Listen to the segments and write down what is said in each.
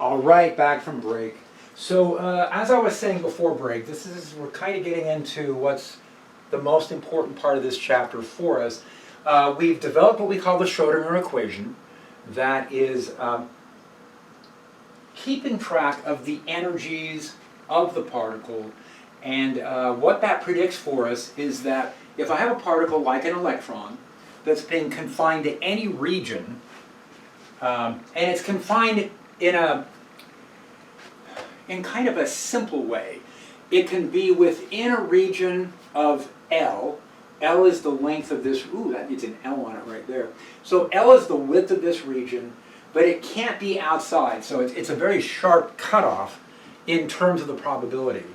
All right, back from break. So as I was saying before break, we're kind of getting into what's the most important part of this chapter for us. We've developed what we call the Schrodinger equation, that is keeping track of the energies of the particle, and what that predicts for us is that if I have a particle like an electron that's being confined to any region, and it's confined in kind of a simple way. It can be within a region of L. L is the length of this, that needs an L on it right there. So L is the width of this region, but it can't be outside. So it's a very sharp cutoff in terms of the probability.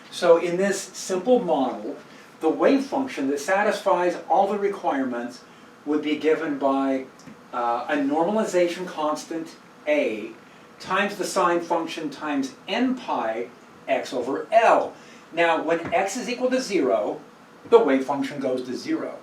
So in this simple model, the wave function that satisfies all the requirements would be given by a normalization constant A times the sine function times n pi x over L. Now, when x is equal to 0, the wave function goes to 0.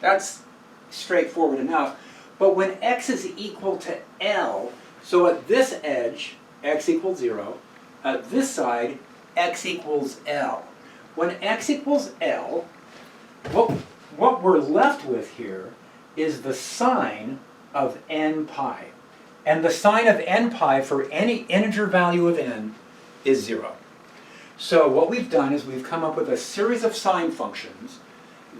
That's straightforward enough. But when x is equal to L, so at this edge, x equals 0. At this side, x equals L. When x equals L, what we're left with here is the sine of n pi. And the sine of n pi for any integer value of n is 0. So what we've done is we've come up with a series of sine functions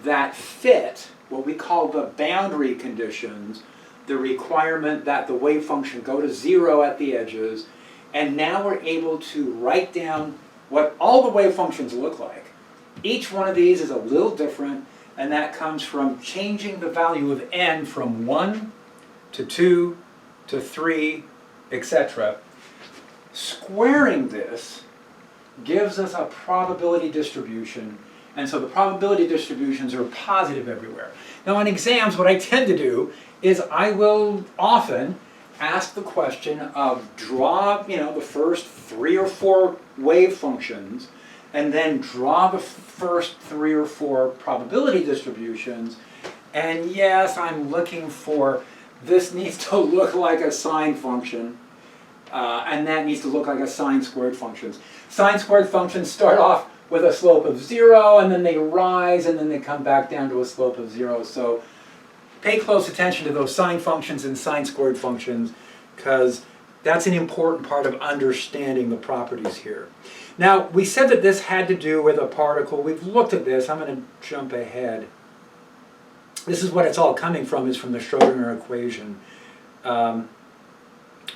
that fit what we call the boundary conditions, the requirement that the wave function go to 0 at the edges, and now we're able to write down what all the wave functions look like. Each one of these is a little different, and that comes from changing the value of n from 1 to 2 to 3, etc. Squaring this gives us a probability distribution, and so the probability distributions are positive everywhere. Now in exams, what I tend to do is I will often ask the question of draw, the first 3 or 4 wave functions, and then draw the first 3 or 4 probability distributions, and yes, I'm looking for this needs to look like a sine function, and that needs to look like a sine squared functions. Sine squared functions start off with a slope of 0, and then they rise, and then they come back down to a slope of 0. So pay close attention to those sine functions and sine squared functions, because that's an important part of understanding the properties here. Now, we said that this had to do with a particle. We've looked at this. I'm going to jump ahead. This is what it's all coming from, is from the Schrodinger equation. And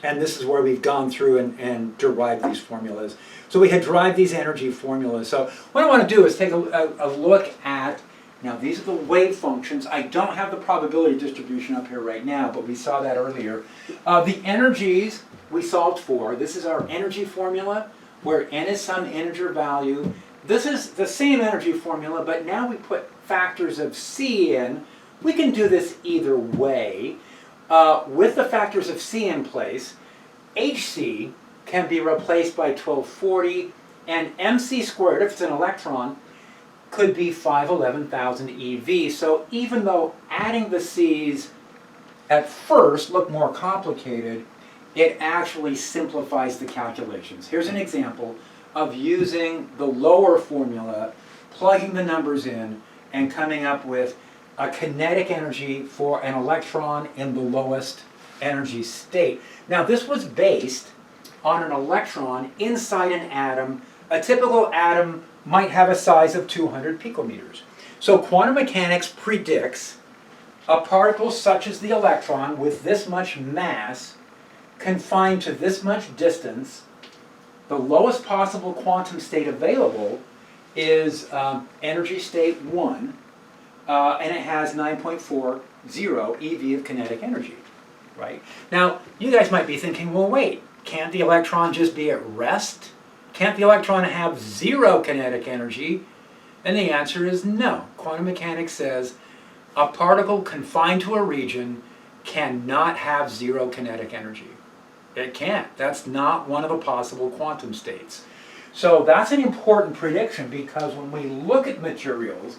this is where we've gone through and derived these formulas. So we had derived these energy formulas. So what I want to do is take a look at, now these are the wave functions. I don't have the probability distribution up here right now, but we saw that earlier. The energies we solved for, this is our energy formula, where n is some integer value. This is the same energy formula, but now we put factors of c in. We can do this either way. With the factors of c in place, hc can be replaced by 1240, and mc squared, if it's an electron, could be 511,000 eV. So even though adding the c's at first look more complicated, it actually simplifies the calculations. Here's an example of using the lower formula, plugging the numbers in, and coming up with a kinetic energy for an electron in the lowest energy state. Now this was based on an electron inside an atom. A typical atom might have a size of 200 picometers. So quantum mechanics predicts a particle such as the electron with this much mass confined to this much distance. The lowest possible quantum state available is energy state 1, and it has 9.40 eV of kinetic energy, right? Now, you guys might be thinking, well, wait, can't the electron just be at rest? Can't the electron have 0 kinetic energy? And the answer is no. Quantum mechanics says a particle confined to a region cannot have 0 kinetic energy. It can't. That's not one of the possible quantum states. So that's an important prediction, because when we look at materials,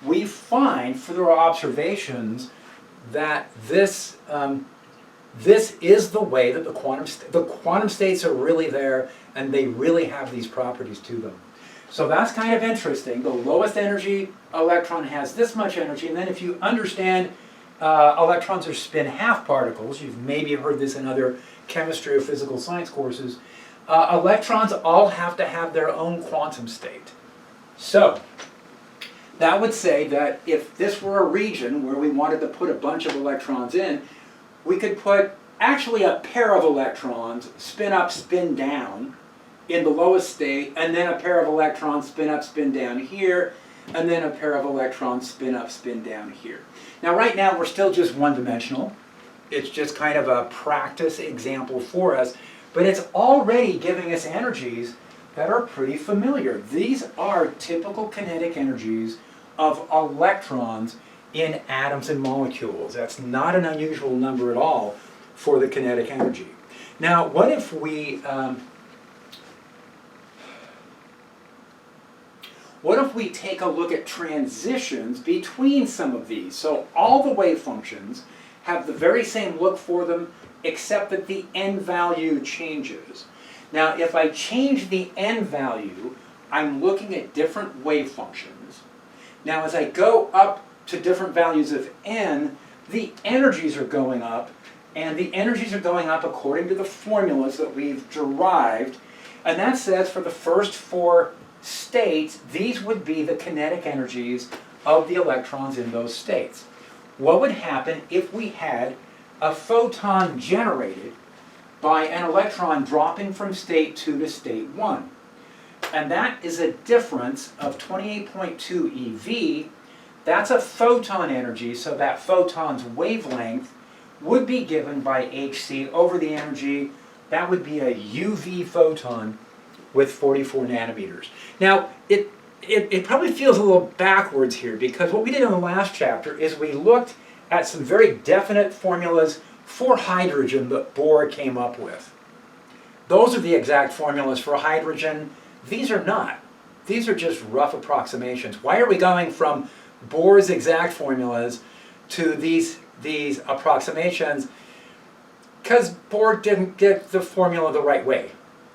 we find through our observations that This is the way that the quantum states are really there, and they really have these properties to them. So that's kind of interesting. The lowest energy electron has this much energy, and then if you understand electrons are spin half particles, you've maybe heard this in other chemistry or physical science courses, electrons all have to have their own quantum state. So that would say that if this were a region where we wanted to put a bunch of electrons in, we could put actually a pair of electrons, spin up, spin down, in the lowest state, and then a pair of electrons, spin up, spin down here, and then a pair of electrons, spin up, spin down here. Now right now we're still just one-dimensional. It's just kind of a practice example for us, but it's already giving us energies that are pretty familiar. These are typical kinetic energies of electrons in atoms and molecules. That's not an unusual number at all for the kinetic energy. Now, what if we take a look at transitions between some of these? So all the wave functions have the very same look for them, except that the n value changes. Now, if I change the n value, I'm looking at different wave functions. Now, as I go up to different values of n, the energies are going up, and the energies are going up according to the formulas that we've derived. And that says for the first 4 states, these would be the kinetic energies of the electrons in those states. What would happen if we had a photon generated by an electron dropping from state 2 to state 1? And that is a difference of 28.2 eV. That's a photon energy, so that photon's wavelength would be given by hc over the energy. That would be a UV photon with 44 nanometers. Now, it probably feels a little backwards here, because what we did in the last chapter is we looked at some very definite formulas for hydrogen that Bohr came up with. Those are the exact formulas for hydrogen. These are not. These are just rough approximations. Why are we going from Bohr's exact formulas to these approximations? Because Bohr didn't get the formula the right way.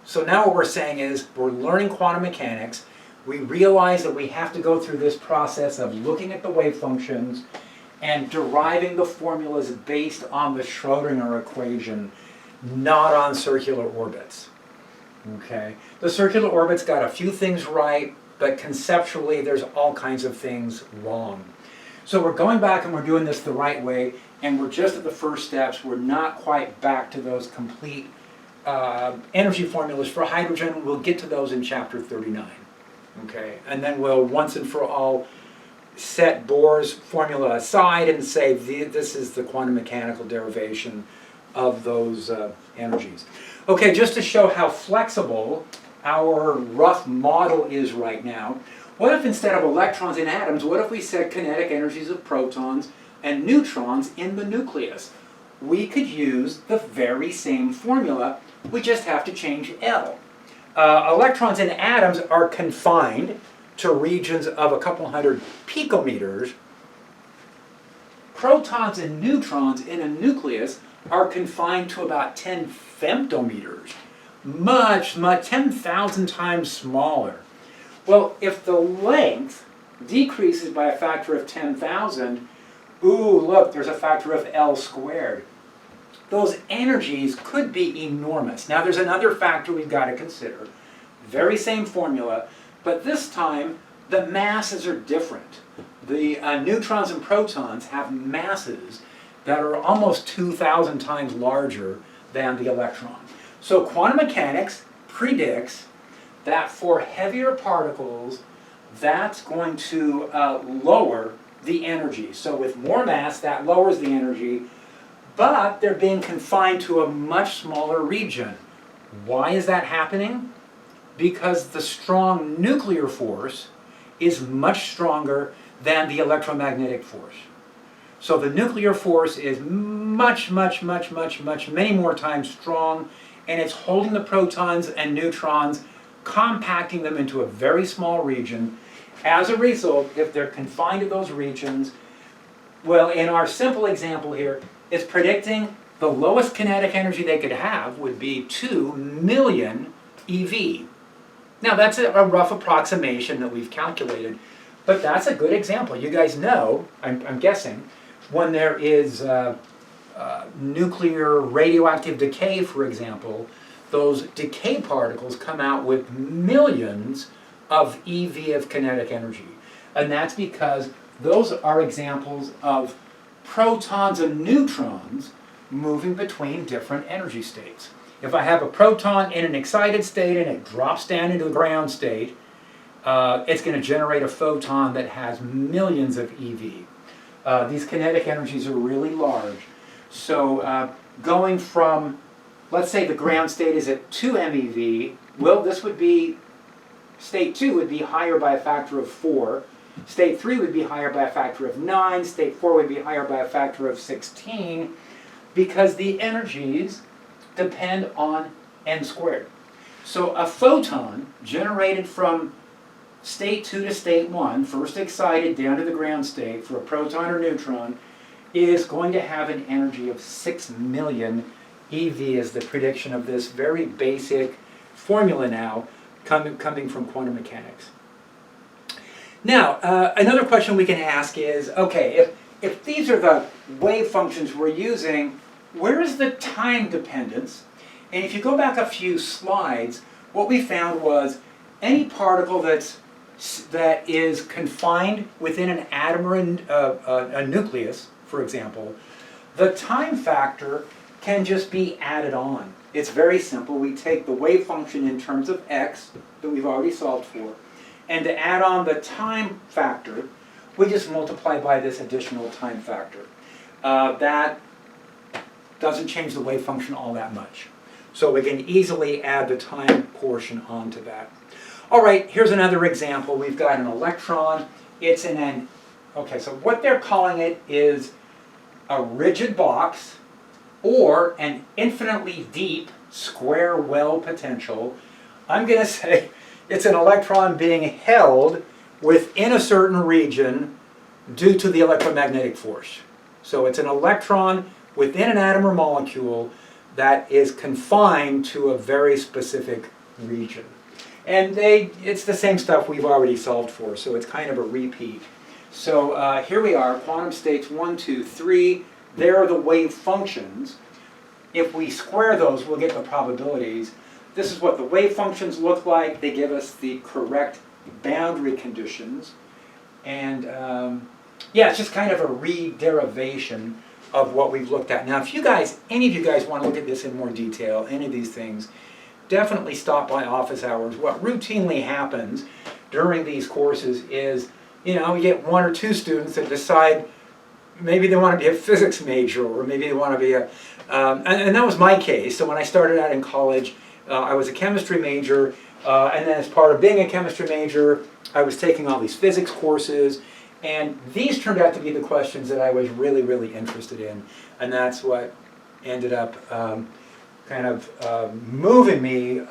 So now what we're saying is we're learning quantum mechanics. We realize that we have to go through this process of looking at the wave functions and deriving the formulas based on the Schrödinger equation, not on circular orbits. Okay? The circular orbits got a few things right, but conceptually there's all kinds of things wrong. So we're going back and we're doing this the right way, and we're just at the first steps. We're not quite back to those complete energy formulas for hydrogen. We'll get to those in chapter 39. Okay? And then we'll once and for all set Bohr's formula aside and say this is the quantum mechanical derivation of those energies. Okay, just to show how flexible our rough model is right now, what if instead of electrons in atoms, what if we said kinetic energies of protons and neutrons in the nucleus? We could use the very same formula, we just have to change L. Electrons in atoms are confined to regions of a couple hundred picometers. Protons and neutrons in a nucleus are confined to about 10 femtometers. Much, 10,000 times smaller. Well, if the length decreases by a factor of 10,000, ooh, look, there's a factor of L squared. Those energies could be enormous. Now there's another factor we've got to consider. Very same formula, but this time the masses are different. The neutrons and protons have masses that are almost 2,000 times larger than the electron. So quantum mechanics predicts that for heavier particles, that's going to lower the energy. So with more mass, that lowers the energy, but they're being confined to a much smaller region. Why is that happening? Because the strong nuclear force is much stronger than the electromagnetic force. So the nuclear force is much, many more times strong, and it's holding the protons and neutrons, compacting them into a very small region. As a result, if they're confined to those regions, well, in our simple example here, it's predicting the lowest kinetic energy they could have would be 2 million eV. Now that's a rough approximation that we've calculated, but that's a good example. You guys know, I'm guessing, when there is nuclear radioactive decay, for example, those decay particles come out with millions of eV of kinetic energy. And that's because those are examples of protons and neutrons moving between different energy states. If I have a proton in an excited state and it drops down into a ground state, it's going to generate a photon that has millions of eV. These kinetic energies are really large. So going from, let's say the ground state is at 2 MeV, well, this would be, state 2 would be higher by a factor of 4. State 3 would be higher by a factor of 9. State 4 would be higher by a factor of 16, because the energies depend on n squared. So a photon generated from state 2 to state 1, first excited down to the ground state for a proton or neutron, is going to have an energy of 6 million eV as the prediction of this very basic formula now coming from quantum mechanics. Now, another question we can ask is, okay, if these are the wave functions we're using, where is the time dependence? And if you go back a few slides, what we found was any particle that is confined within an atom or a nucleus, for example, the time factor can just be added on. It's very simple. We take the wave function in terms of x that we've already solved for, and to add on the time factor, we just multiply by this additional time factor. That doesn't change the wave function all that much. So we can easily add the time portion onto that. All right, here's another example. We've got an electron. It's in an, okay, so what they're calling it is a rigid box or an infinitely deep square well potential. I'm going to say it's an electron being held within a certain region due to the electromagnetic force. So it's an electron within an atom or molecule that is confined to a very specific region. And it's the same stuff we've already solved for, so it's kind of a repeat. So here we are, quantum states 1, 2, 3. There are the wave functions. If we square those, we'll get the probabilities. This is what the wave functions look like. They give us the correct boundary conditions. And yeah, it's just kind of a re-derivation of what we've looked at. Now, if any of you guys want to look at this in more detail, any of these things, definitely stop by office hours. What routinely happens during these courses is, you know, we get 1 or 2 students that decide maybe they want to be a physics major, or maybe they want to be a, and that was my case. So when I started out in college, I was a chemistry major, and then as part of being a chemistry major, I was taking all these physics courses, and these turned out to be the questions that I was really, really interested in, and that's what ended up kind of moving me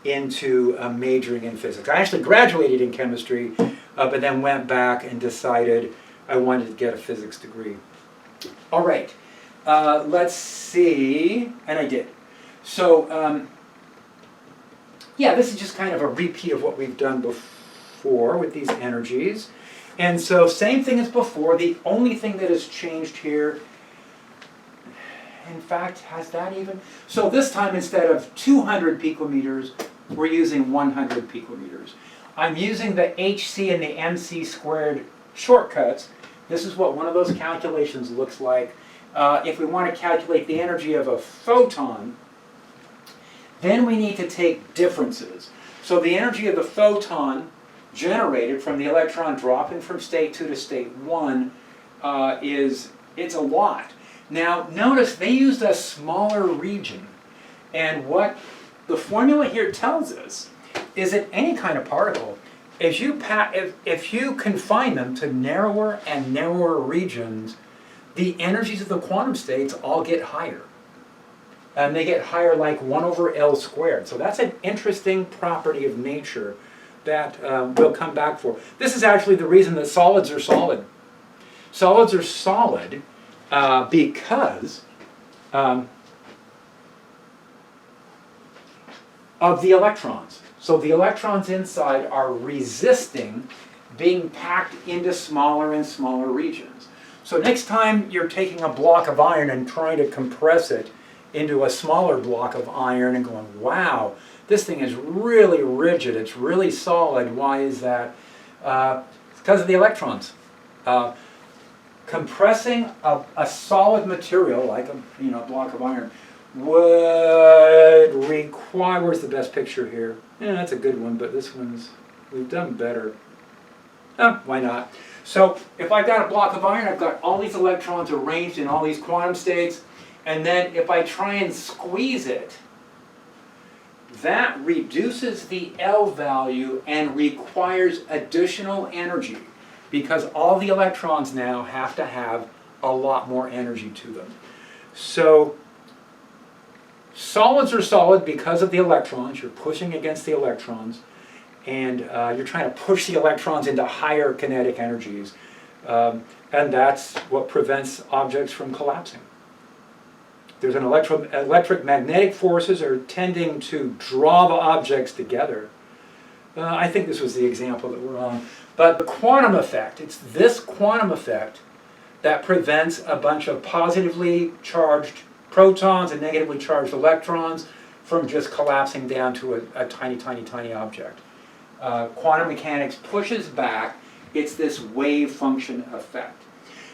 into majoring in physics. I actually graduated in chemistry, but then went back and decided I wanted to get a physics degree. All right, let's see, and I did. So, yeah, this is just kind of a repeat of what we've done before with these energies. And so, same thing as before, the only thing that has changed here, in fact, has that even? So this time, instead of 200 picometers, we're using 100 picometers. I'm using the HC and the MC squared shortcuts. This is what one of those calculations looks like. If we want to calculate the energy of a photon, then we need to take differences. So the energy of the photon generated from the electron dropping from state 2 to state 1 it's a lot. Now notice they used a smaller region, and what the formula here tells us is that any kind of particle, if you confine them to narrower and narrower regions, the energies of the quantum states all get higher. And they get higher like 1 over L squared. So that's an interesting property of nature that we'll come back for. This is actually the reason that solids are solid. Solids are solid because of the electrons. So the electrons inside are resisting being packed into smaller and smaller regions. So next time you're taking a block of iron and trying to compress it into a smaller block of iron and going, wow, this thing is really rigid, it's really solid. Why is that? It's because of the electrons. Compressing a solid material like a block of iron would require, where's the best picture here? Yeah, that's a good one, but this one's, we've done better. Why not? So if I've got a block of iron, I've got all these electrons arranged in all these quantum states, and then if I try and squeeze it, that reduces the L value and requires additional energy because all the electrons now have to have a lot more energy to them. So solids are solid because of the electrons. You're pushing against the electrons, and you're trying to push the electrons into higher kinetic energies. And that's what prevents objects from collapsing. There's an electric magnetic forces are tending to draw the objects together. I think this was the example that we're on. But the quantum effect, it's this quantum effect that prevents a bunch of positively charged protons and negatively charged electrons from just collapsing down to a tiny, tiny, tiny object. Quantum mechanics pushes back. It's this wave function effect.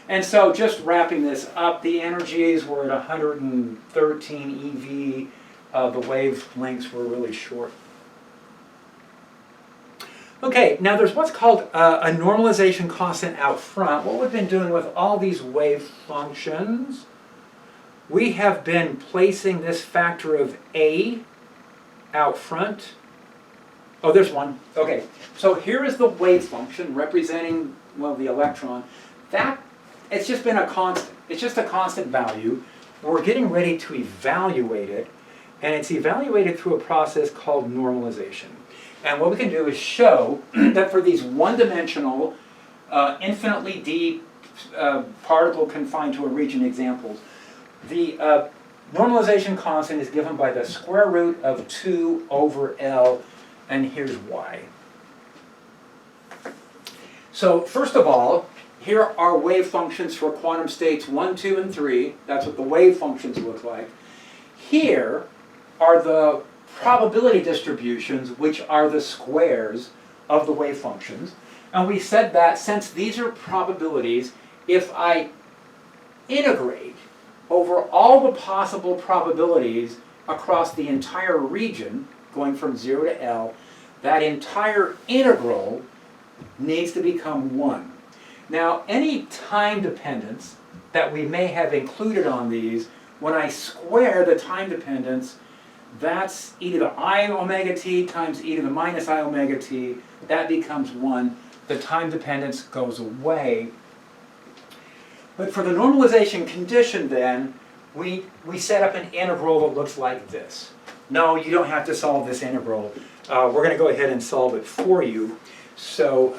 And so just wrapping this up, the energies were at 113 eV. The wavelengths were really short. Okay, now there's what's called a normalization constant out front. What we've been doing with all these wave functions, we have been placing this factor of A out front. Oh, there's one. Okay, so here is the wave function representing, well, the electron. It's just been a constant. It's just a constant value. We're getting ready to evaluate it, and it's evaluated through a process called normalization. And what we can do is show that for these one-dimensional, infinitely deep particle confined to a region examples, the normalization constant is given by the square root of 2 over L, and here's why. So first of all, here are wave functions for quantum states 1, 2, and 3. That's what the wave functions look like. Here are the probability distributions, which are the squares of the wave functions. And we said that since these are probabilities, if I integrate over all the possible probabilities across the entire region, going from 0 to L, that entire integral needs to become 1. Now, any time dependence that we may have included on these, when I square the time dependence, that's e to the I omega t times e to the minus I omega t. That becomes 1. The time dependence goes away. But for the normalization condition then, we set up an integral that looks like this. No, you don't have to solve this integral. We're going to go ahead and solve it for you. So,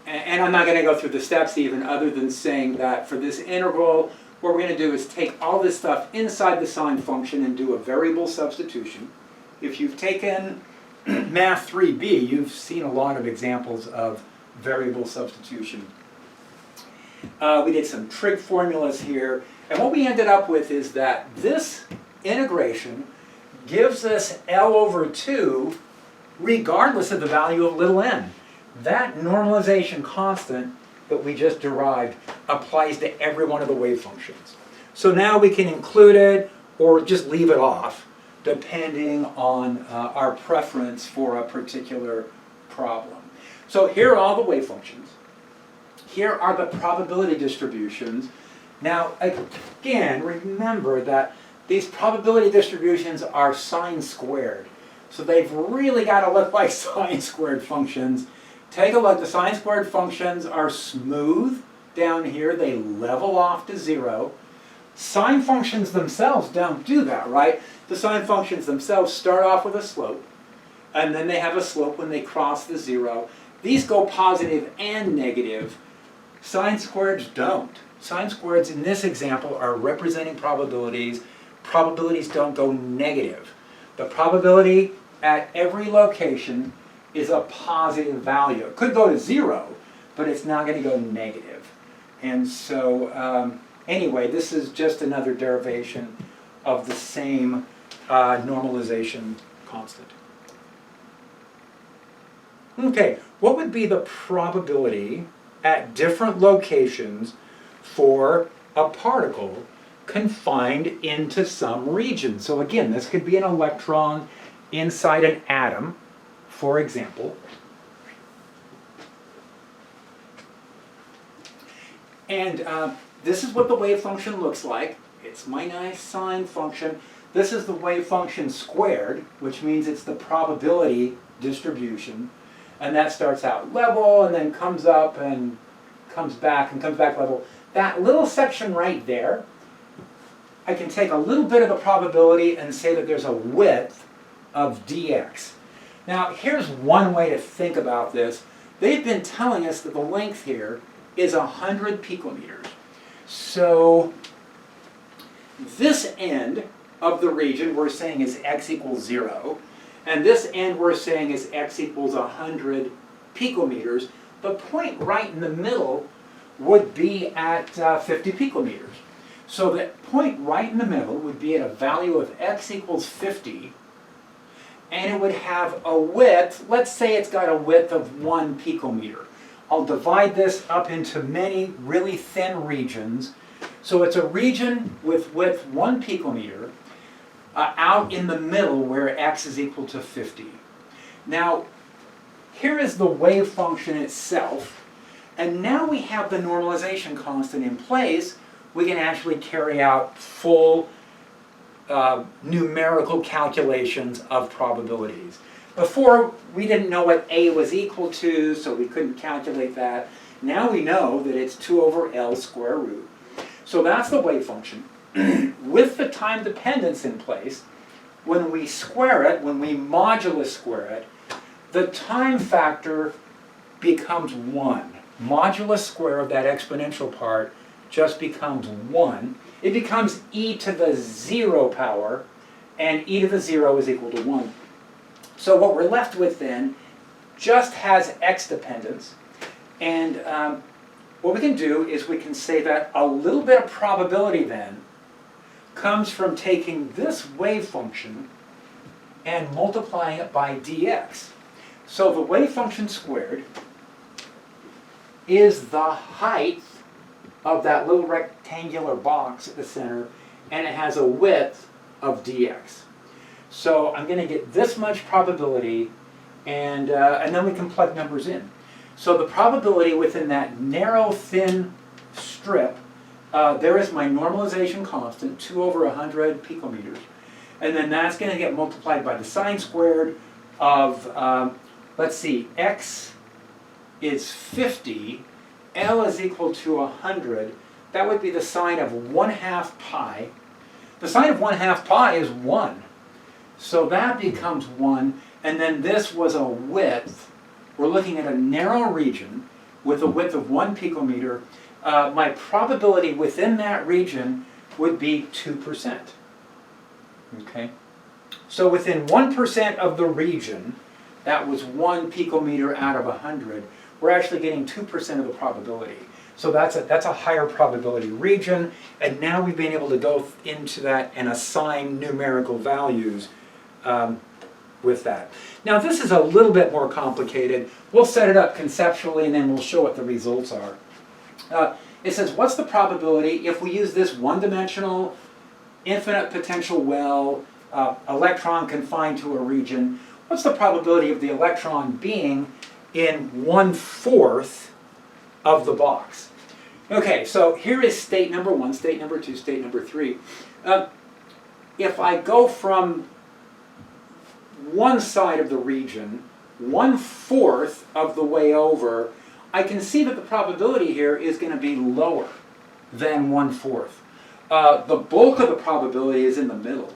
and I'm not going to go through the steps even other than saying that for this integral, what we're going to do is take all this stuff inside the sine function and do a variable substitution. If you've taken Math 3B, you've seen a lot of examples of variable substitution. We did some trig formulas here, and what we ended up with is that this integration gives us L over 2 regardless of the value of little n. That normalization constant that we just derived applies to every one of the wave functions. So now we can include it or just leave it off depending on our preference for a particular problem. So here are all the wave functions. Here are the probability distributions. Now again, remember that these probability distributions are sine squared. So they've really got to look like sine squared functions. Take a look, the sine squared functions are smooth down here, they level off to 0. Sine functions themselves don't do that, right? The sine functions themselves start off with a slope, and then they have a slope when they cross the 0. These go positive and negative. Sine squareds don't. Sine squareds in this example are representing probabilities. Probabilities don't go negative. The probability at every location is a positive value. It could go to 0, but it's not going to go negative. And so, anyway, this is just another derivation of the same normalization constant. Okay, what would be the probability at different locations for a particle confined into some region? So again, this could be an electron inside an atom, for example. And this is what the wave function looks like. It's my nice sine function. This is the wave function squared, which means it's the probability distribution. And that starts out level and then comes up and comes back level. That little section right there, I can take a little bit of the probability and say that there's a width of dx. Now, here's one way to think about this. They've been telling us that the length here is 100 picometers. So this end of the region we're saying is x equals 0. And this end we're saying is x equals 100 picometers. The point right in the middle would be at 50 picometers. So the point right in the middle would be at a value of x equals 50, and it would have a width, let's say it's got a width of 1 picometer. I'll divide this up into many really thin regions. So it's a region with width 1 picometer, out in the middle where x is equal to 50. Now, here is the wave function itself, and now we have the normalization constant in place. We can actually carry out full numerical calculations of probabilities. Before, we didn't know what a was equal to, so we couldn't calculate that. Now we know that it's 2 over L square root. So that's the wave function. With the time dependence in place, when we square it, when we modulus square it, the time factor becomes 1. Modulus square of that exponential part just becomes 1. It becomes e to the 0 power, and e to the 0 is equal to 1. So what we're left with then just has x dependence, and what we can do is we can say that a little bit of probability then comes from taking this wave function and multiplying it by dx. So the wave function squared is the height of that little rectangular box at the center, and it has a width of dx. So I'm going to get this much probability, and then we can plug numbers in. So the probability within that narrow, thin strip, there is my normalization constant, 2 over 100 picometers. And then that's going to get multiplied by the sine squared of, let's see, x is 50, L is equal to 100. That would be the sine of 1/2 pi. The sine of 1/2 pi is 1. So that becomes 1. And then this was a width. We're looking at a narrow region with a width of 1 picometer. My probability within that region would be 2%. Okay? So within 1% of the region, that was 1 picometer out of 100, we're actually getting 2% of the probability. So that's a higher probability region, and now we've been able to go into that and assign numerical values with that. Now this is a little bit more complicated. We'll set it up conceptually and then we'll show what the results are. It says, what's the probability if we use this one-dimensional, infinite potential well, electron confined to a region, what's the probability of the electron being in 1/4 of the box? Okay, so here is state number 1, state number 2, state number 3. If I go from one side of the region 1/4 of the way over, I can see that the probability here is going to be lower than 1/4. The bulk of the probability is in the middle.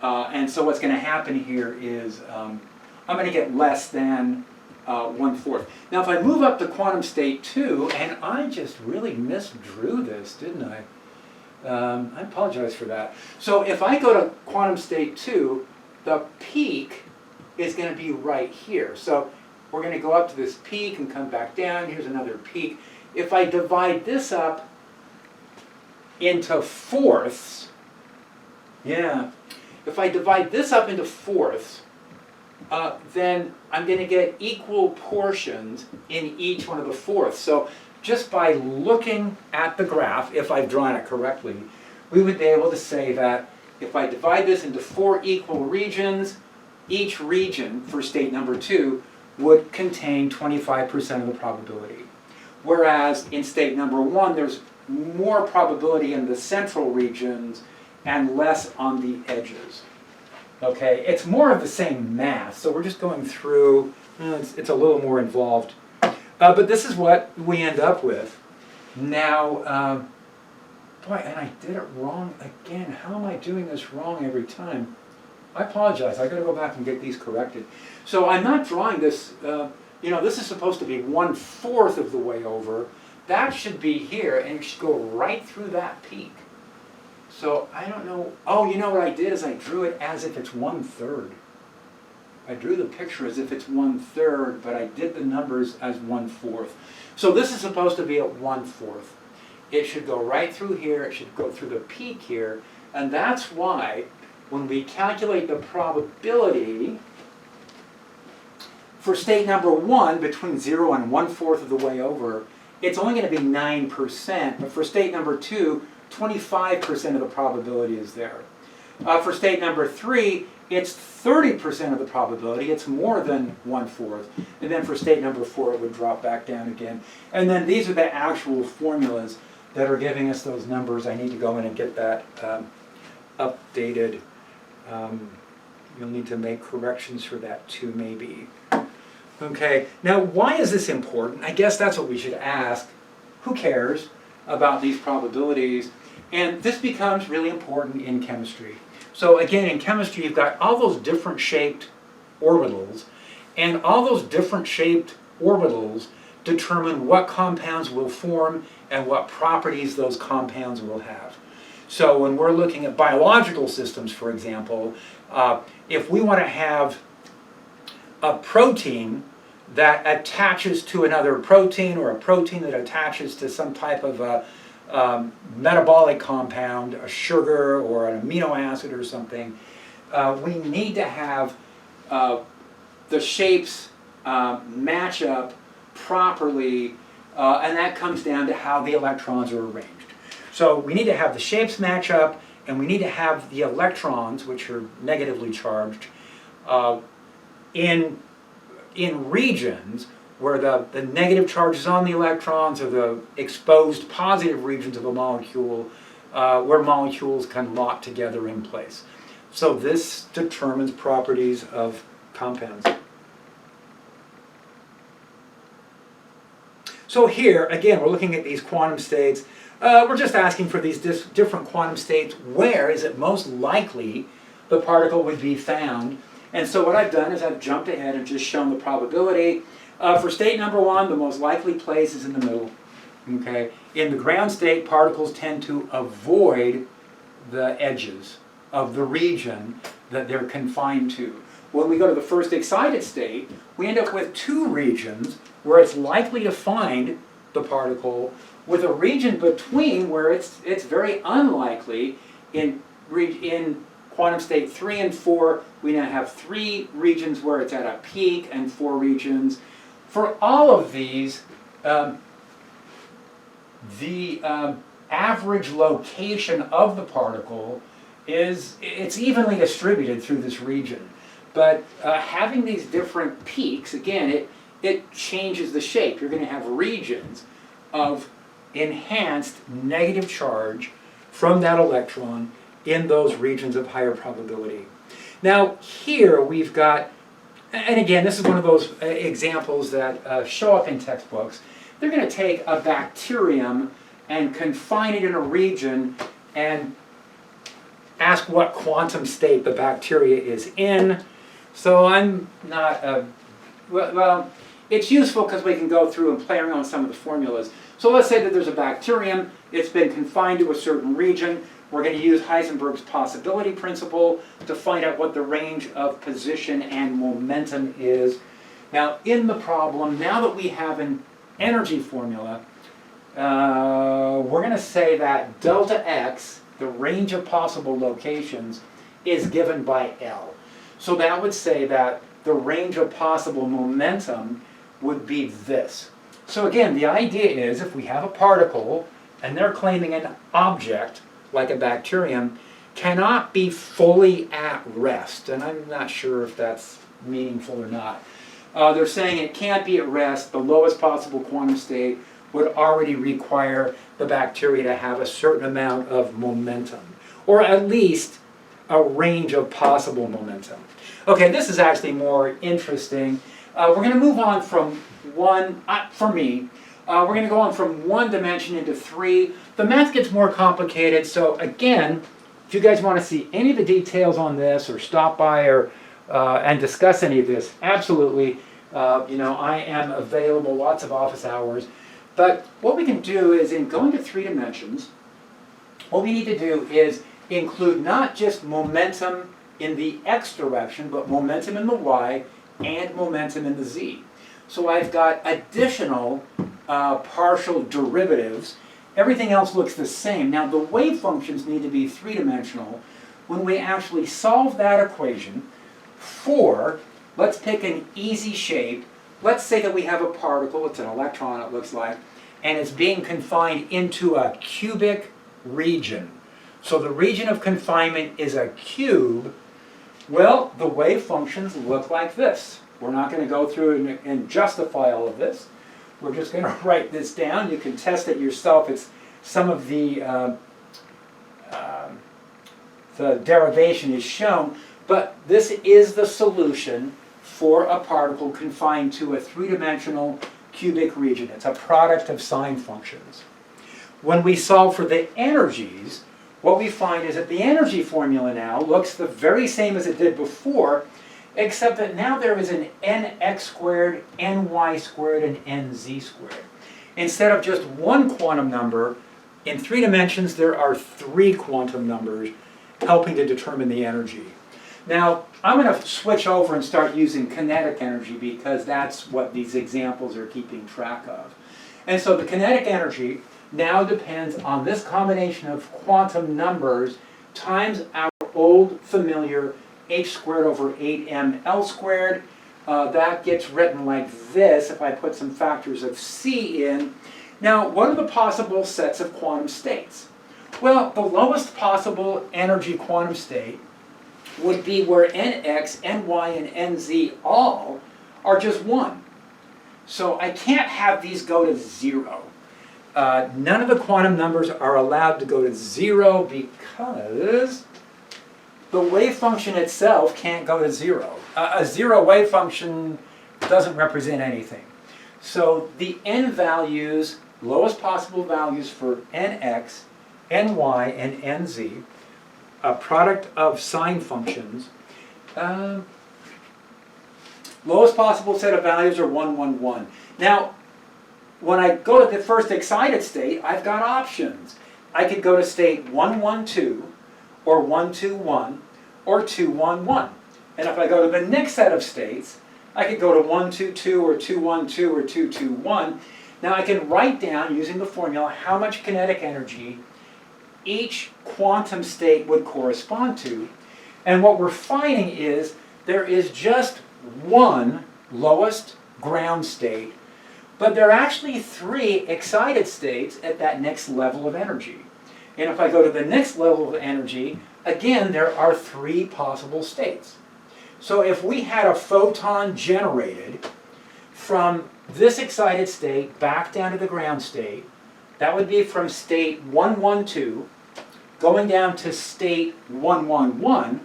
And so what's going to happen here is I'm going to get less than 1/4. Now if I move up to quantum state 2, and I just really misdrew this, didn't I? I apologize for that. So if I go to quantum state 2, the peak is going to be right here. So we're going to go up to this peak and come back down. Here's another peak. If I divide this up into fourths, if I divide this up into fourths, then I'm going to get equal portions in each one of the fourths. So just by looking at the graph, if I've drawn it correctly, we would be able to say that if I divide this into 4 equal regions, each region for state number 2 would contain 25% of the probability. Whereas in state number 1, there's more probability in the central regions and less on the edges. Okay, it's more of the same math, so we're just going through, it's a little more involved. But this is what we end up with. Now, boy, and I did it wrong again. How am I doing this wrong every time? I apologize, I gotta go back and get these corrected. So I'm not drawing this, this is supposed to be 1/4 of the way over. That should be here, and it should go right through that peak. So I don't know, oh, you know what I did is I drew it as if it's 1/3. I drew the picture as if it's 1/3, but I did the numbers as 1/4. So this is supposed to be at 1/4. It should go right through here, it should go through the peak here, and that's why when we calculate the probability for state number 1 between 0 and 1/4 of the way over, it's only going to be 9%, but for state number 2, 25% of the probability is there. For state number 3, it's 30% of the probability. It's more than 1/4. And then for state number 4, it would drop back down again. And then these are the actual formulas that are giving us those numbers. I need to go in and get that updated. You'll need to make corrections for that too, maybe. Okay, now why is this important? I guess that's what we should ask. Who cares about these probabilities? And this becomes really important in chemistry. So again, in chemistry, you've got all those different shaped orbitals, and all those different shaped orbitals determine what compounds will form and what properties those compounds will have. So when we're looking at biological systems, for example, if we want to have a protein that attaches to another protein, or a protein that attaches to some type of a metabolic compound, a sugar or an amino acid or something, we need to have the shapes match up properly, and that comes down to how the electrons are arranged. So we need to have the shapes match up, and we need to have the electrons, which are negatively charged, in regions where the negative charge is on the electrons, or the exposed positive regions of a molecule, where molecules can lock together in place. So this determines properties of compounds. So here, again, we're looking at these quantum states. We're just asking for these different quantum states. Where is it most likely the particle would be found? And so what I've done is I've jumped ahead and just shown the probability. For state number 1, the most likely place is in the middle. Okay? In the ground state, particles tend to avoid the edges of the region that they're confined to. When we go to the first excited state, we end up with 2 regions where it's likely to find the particle, with a region between where it's very unlikely. In quantum state 3 and 4, we now have 3 regions where it's at a peak and 4 regions. For all of these, the average location of the particle it's evenly distributed through this region. But having these different peaks, again, it changes the shape. You're going to have regions of enhanced negative charge from that electron in those regions of higher probability. Now here we've got, and again, this is one of those examples that show up in textbooks. They're going to take a bacterium and confine it in a region and ask what quantum state the bacteria is in. So I'm not, well, it's useful because we can go through and play around with some of the formulas. So let's say that there's a bacterium, it's been confined to a certain region. We're going to use Heisenberg's possibility principle to find out what the range of position and momentum is. Now in the problem, now that we have an energy formula, we're going to say that delta x, the range of possible locations, is given by L. So that would say that the range of possible momentum would be this. So again, the idea is if we have a particle and they're claiming an object, like a bacterium, cannot be fully at rest. And I'm not sure if that's meaningful or not. They're saying it can't be at rest. The lowest possible quantum state would already require the bacteria to have a certain amount of momentum, or at least a range of possible momentum. Okay, this is actually more interesting. We're going to move on from one, for me, we're going to go on from one dimension into three. The math gets more complicated, so again, if you guys want to see any of the details on this or stop by or and discuss any of this, absolutely, I am available, lots of office hours. But what we can do is, in going to 3 dimensions, what we need to do is include not just momentum in the x direction, but momentum in the y and momentum in the z. So I've got additional partial derivatives. Everything else looks the same. Now the wave functions need to be 3-dimensional. When we actually solve that equation for, let's pick an easy shape. Let's say that we have a particle, it's an electron it looks like, and it's being confined into a cubic region. So the region of confinement is a cube. Well, the wave functions look like this. We're not going to go through and justify all of this. We're just going to write this down. You can test it yourself. It's some of the derivation is shown, but this is the solution for a particle confined to a 3-dimensional cubic region. It's a product of sine functions. When we solve for the energies, what we find is that the energy formula now looks the very same as it did before, except that now there is an nx squared, ny squared, and nz squared. Instead of just one quantum number, in 3 dimensions there are 3 quantum numbers helping to determine the energy. Now, I'm going to switch over and start using kinetic energy because that's what these examples are keeping track of. And so the kinetic energy now depends on this combination of quantum numbers times our old familiar h squared over 8ml squared. That gets written like this if I put some factors of c in. Now, what are the possible sets of quantum states? Well, the lowest possible energy quantum state would be where nx, ny, and nz all are just 1. So I can't have these go to 0. None of the quantum numbers are allowed to go to 0 because the wave function itself can't go to 0. A 0 wave function doesn't represent anything. So the n values, lowest possible values for nx, ny, and nz, a product of sine functions, lowest possible set of values are 1, 1, 1. Now, when I go to the first excited state, I've got options. I could go to state 1, 1, 2, or 1, 2, 1, or 2, 1, 1. And if I go to the next set of states, I could go to 1, 2, 2, or 2, 1, 2, or 2, 2, 1. Now I can write down, using the formula, how much kinetic energy each quantum state would correspond to. And what we're finding is there is just one lowest ground state, but there are actually 3 excited states at that next level of energy. And if I go to the next level of energy, again, there are 3 possible states. So if we had a photon generated from this excited state back down to the ground state, that would be from state 1, 1, 2, going down to state 1, 1, 1,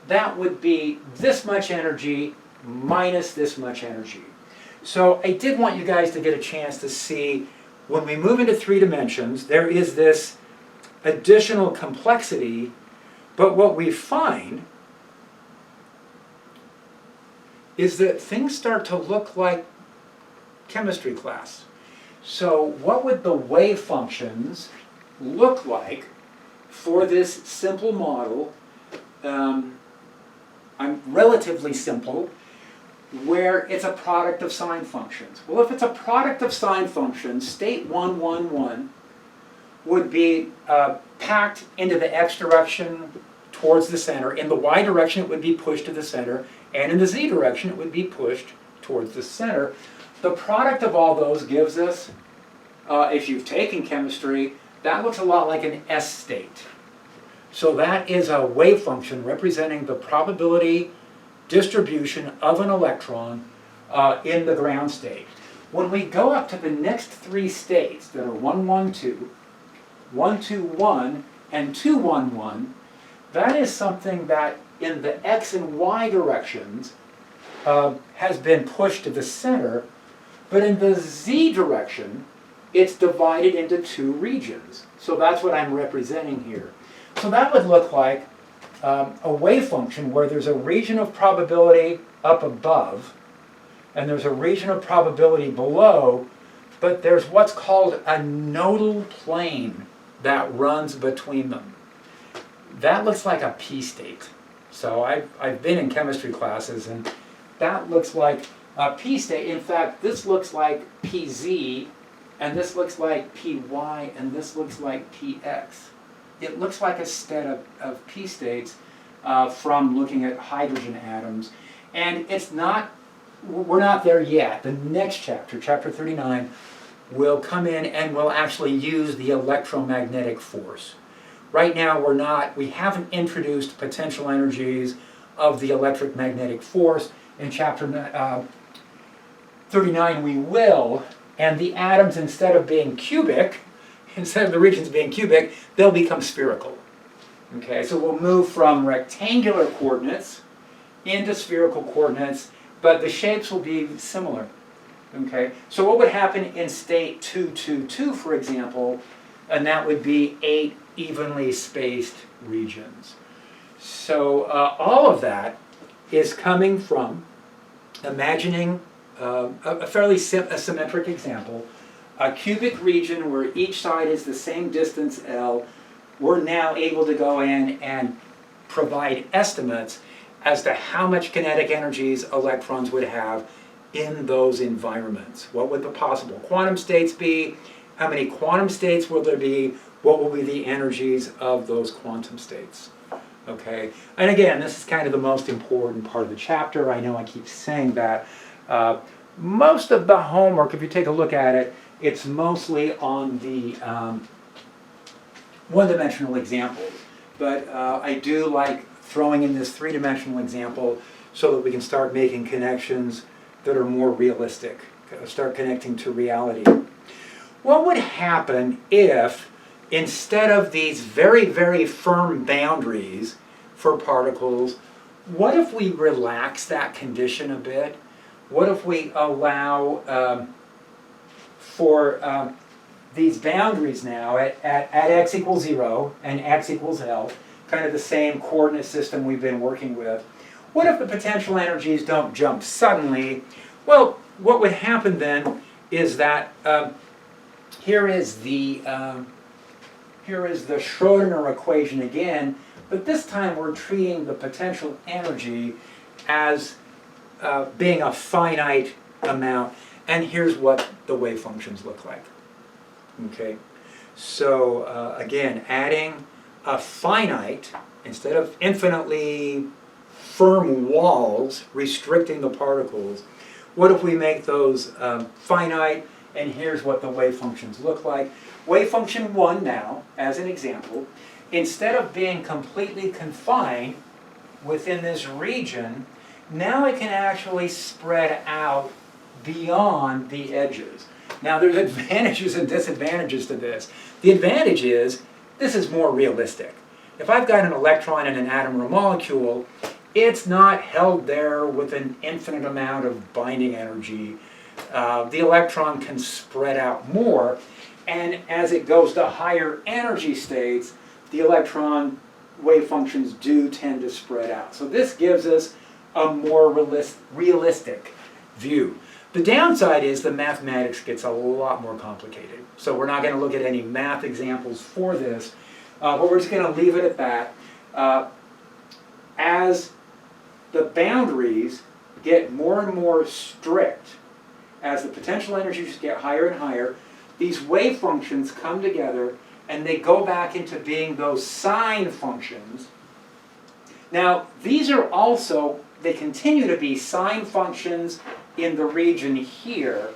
that would be this much energy minus this much energy. So I did want you guys to get a chance to see, when we move into 3 dimensions, there is this additional complexity, but what we find is that things start to look like chemistry class. So what would the wave functions look like for this simple model? I'm relatively simple, where it's a product of sine functions. Well, if it's a product of sine functions, state 1, 1, 1 would be packed into the x direction towards the center. In the y direction, it would be pushed to the center. And in the z direction, it would be pushed towards the center. The product of all those gives us, if you've taken chemistry, that looks a lot like an S state. So that is a wave function representing the probability distribution of an electron in the ground state. When we go up to the next three states that are 1, 1, 2, 1, 2, 1, and 2, 1, 1, that is something that in the x and y directions has been pushed to the center, but in the z direction, it's divided into two regions. So that's what I'm representing here. So that would look like a wave function where there's a region of probability up above, and there's a region of probability below, but there's what's called a nodal plane that runs between them. That looks like a p state. So I've been in chemistry classes, and that looks like a p state. In fact, this looks like pz, and this looks like py, and this looks like px. It looks like a set of p states from looking at hydrogen atoms. And it's not, we're not there yet. The next chapter, chapter 39, will come in and will actually use the electromagnetic force. Right now we haven't introduced potential energies of the electric magnetic force. In chapter 39 we will, and the atoms, instead of being cubic, instead of the regions being cubic, they'll become spherical. Okay, so we'll move from rectangular coordinates into spherical coordinates, but the shapes will be similar. Okay, so what would happen in state 2, 2, 2, for example, and that would be 8 evenly spaced regions. So all of that is coming from imagining a fairly symmetric example, a cubic region where each side is the same distance L. We're now able to go in and provide estimates as to how much kinetic energies electrons would have in those environments. What would the possible quantum states be? How many quantum states will there be? What will be the energies of those quantum states? Okay, and again, this is kind of the most important part of the chapter. I know I keep saying that. Most of the homework, if you take a look at it, it's mostly on the one-dimensional examples. But I do like throwing in this three-dimensional example so that we can start making connections that are more realistic, start connecting to reality. What would happen if, instead of these very, very firm boundaries for particles, what if we relax that condition a bit? What if we allow for these boundaries now at x equals 0 and x equals L, kind of the same coordinate system we've been working with? What if the potential energies don't jump suddenly? Well, what would happen then is that here is the Schrodinger equation again, but this time we're treating the potential energy as being a finite amount, and here's what the wave functions look like. Okay, so again, adding a finite instead of infinitely firm walls restricting the particles. What if we make those finite, and here's what the wave functions look like. Wave function 1 now, as an example, instead of being completely confined within this region, now it can actually spread out beyond the edges. Now there's advantages and disadvantages to this. The advantage is, this is more realistic. If I've got an electron in an atom or a molecule, it's not held there with an infinite amount of binding energy. The electron can spread out more, and as it goes to higher energy states, the electron wave functions do tend to spread out. So this gives us a more realistic view. The downside is the mathematics gets a lot more complicated. So we're not going to look at any math examples for this, but we're just going to leave it at that. As the boundaries get more and more strict, as the potential energies get higher and higher, these wave functions come together and they go back into being those sine functions. Now, these are also, they continue to be sine functions in the region here,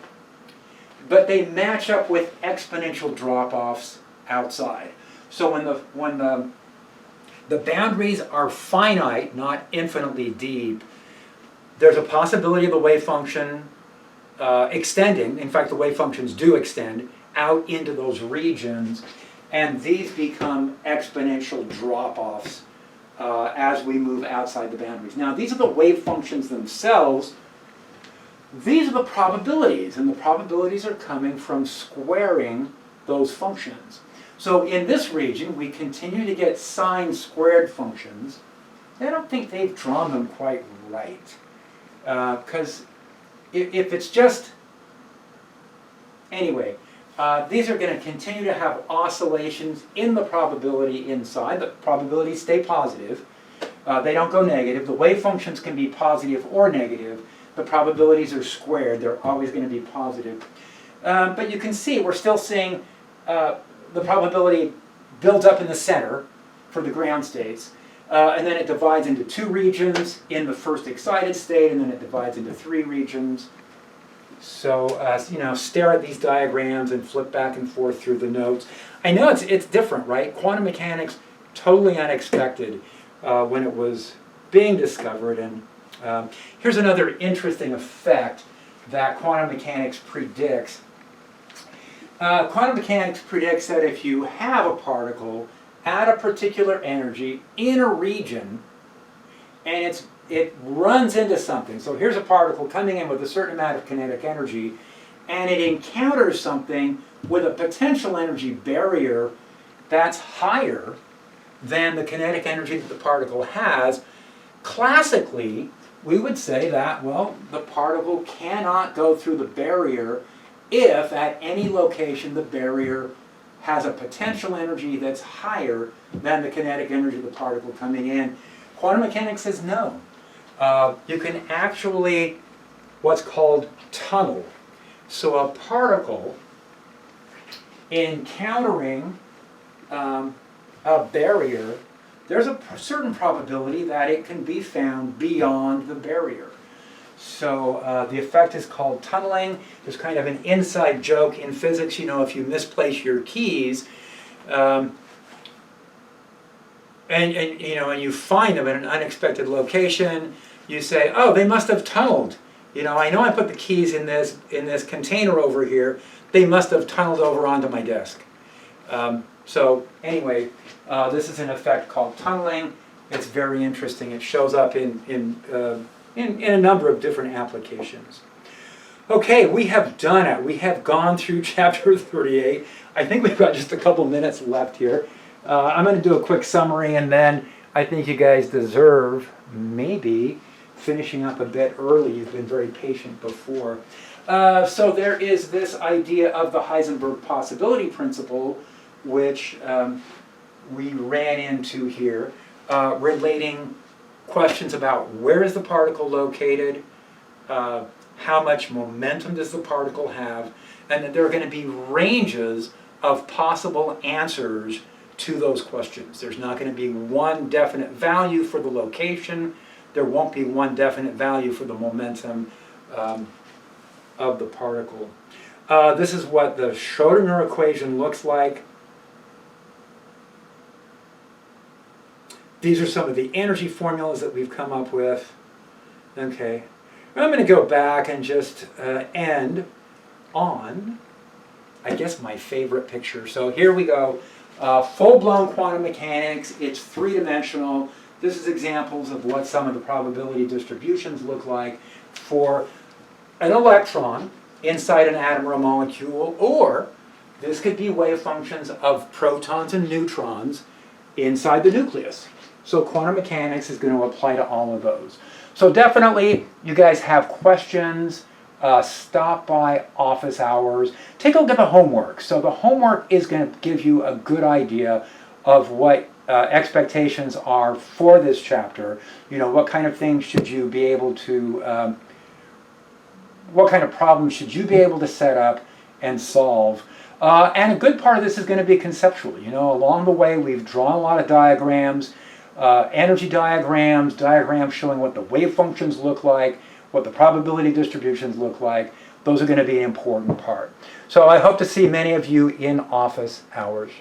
but they match up with exponential drop-offs outside. So when the boundaries are finite, not infinitely deep, there's a possibility of the wave function extending. In fact, the wave functions do extend out into those regions, and these become exponential drop-offs as we move outside the boundaries. Now, these are the wave functions themselves. These are the probabilities, and the probabilities are coming from squaring those functions. So in this region, we continue to get sine squared functions. I don't think they've drawn them quite right. Because if it's just, anyway, these are going to continue to have oscillations in the probability inside. The probabilities stay positive. They don't go negative. The wave functions can be positive or negative. The probabilities are squared. They're always going to be positive. But you can see we're still seeing the probability builds up in the center for the ground states. And then it divides into 2 regions in the first excited state, and then it divides into 3 regions. So, you know, stare at these diagrams and flip back and forth through the notes. I know it's different, right? Quantum mechanics, totally unexpected when it was being discovered. And here's another interesting effect that quantum mechanics predicts. Quantum mechanics predicts that if you have a particle at a particular energy in a region, and it runs into something. So here's a particle coming in with a certain amount of kinetic energy, and it encounters something with a potential energy barrier that's higher than the kinetic energy that the particle has. Classically, we would say that, well, the particle cannot go through the barrier if at any location the barrier has a potential energy that's higher than the kinetic energy of the particle coming in. Quantum mechanics says no. You can actually, what's called tunnel. So a particle encountering a barrier, there's a certain probability that it can be found beyond the barrier. So the effect is called tunneling. There's kind of an inside joke in physics. You know, if you misplace your keys, and you know, and you find them in an unexpected location, you say, "Oh, they must have tunneled." You know I put the keys in this container over here. They must have tunneled over onto my desk. So anyway, this is an effect called tunneling. It's very interesting. It shows up in a number of different applications. Okay, we have done it. We have gone through chapter 38. I think we've got just a couple minutes left here. I'm going to do a quick summary, and then I think you guys deserve maybe finishing up a bit early. You've been very patient before. So there is this idea of the Heisenberg possibility principle, which we ran into here, relating questions about where is the particle located, how much momentum does the particle have, and that there are going to be ranges of possible answers to those questions. There's not going to be one definite value for the location. There won't be one definite value for the momentum of the particle. This is what the Schrödinger equation looks like. These are some of the energy formulas that we've come up with. Okay, I'm going to go back and just end on, I guess, my favorite picture. So here we go. Full-blown quantum mechanics. It's three-dimensional. This is examples of what some of the probability distributions look like for an electron inside an atom or a molecule, or this could be wave functions of protons and neutrons inside the nucleus. So quantum mechanics is going to apply to all of those. So definitely, you guys have questions stop by office hours. Take a look at the homework. So the homework is going to give you a good idea of what expectations are for this chapter. You know, what kind of things should you be able to, what kind of problems should you be able to set up and solve. And a good part of this is going to be conceptual. You know, along the way we've drawn a lot of diagrams, energy diagrams, diagrams showing what the wave functions look like, what the probability distributions look like. Those are going to be an important part. So I hope to see many of you in office hours.